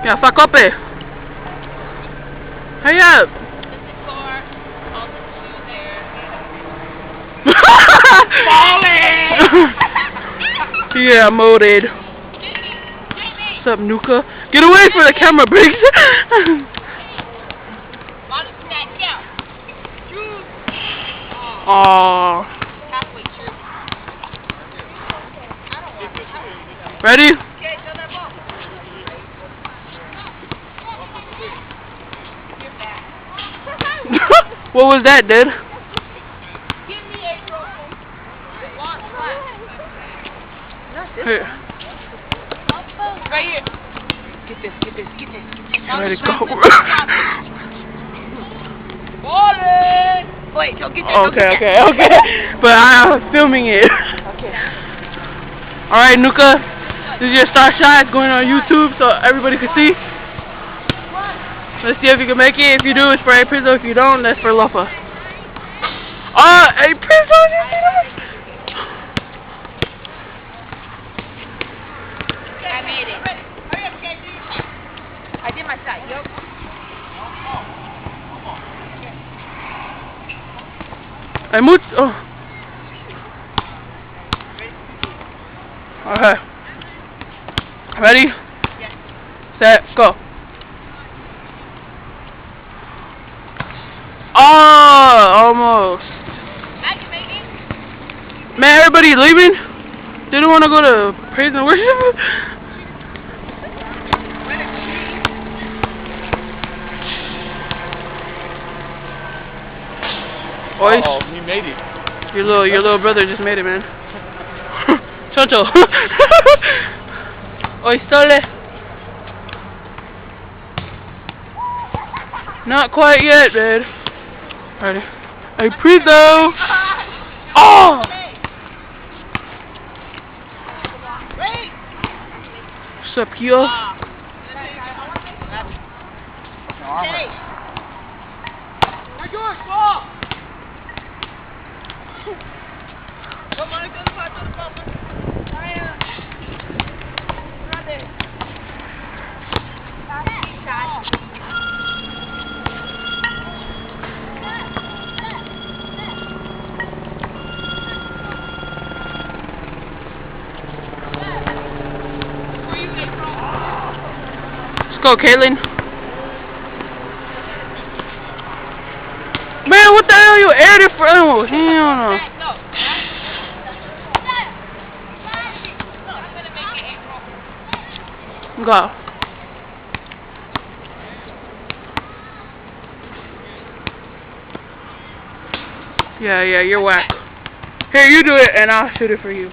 Yeah, fuck up it. Hurry up. Falling! Yeah, molded. What's up, Nuka? Get away from the camera, Briggs. Aww. Ready? What was that, dude? Here. Right here. Get this. Ready, go. Ballin'! Wait, don't get that. Okay. But I'm filming it. Okay. Alright, Nuka. This is your star shot. It's going on YouTube so everybody can see. Let's see if you can make it. If you do, it's for A Prizzo. If you don't, that's for Lufa. A Prizzo! I made it. I did my shot, yup. Hey, Mooch. Oh. Okay. Ready? Yes. Set, go. Oh, almost. Man, everybody leaving? They don't want to go to praise and worship? Oi. Oh, he made it. Your little brother just made it, man. Chocho. Oi, Sole. Not quite yet, man. Ready. Hey, Prizzo. Oh! What's up, Kyo? Let's go, Caitlin. Man, what the hell you aired it for? Oh, hell no. Go. Yeah, you're whack. Here, you do it, and I'll shoot it for you.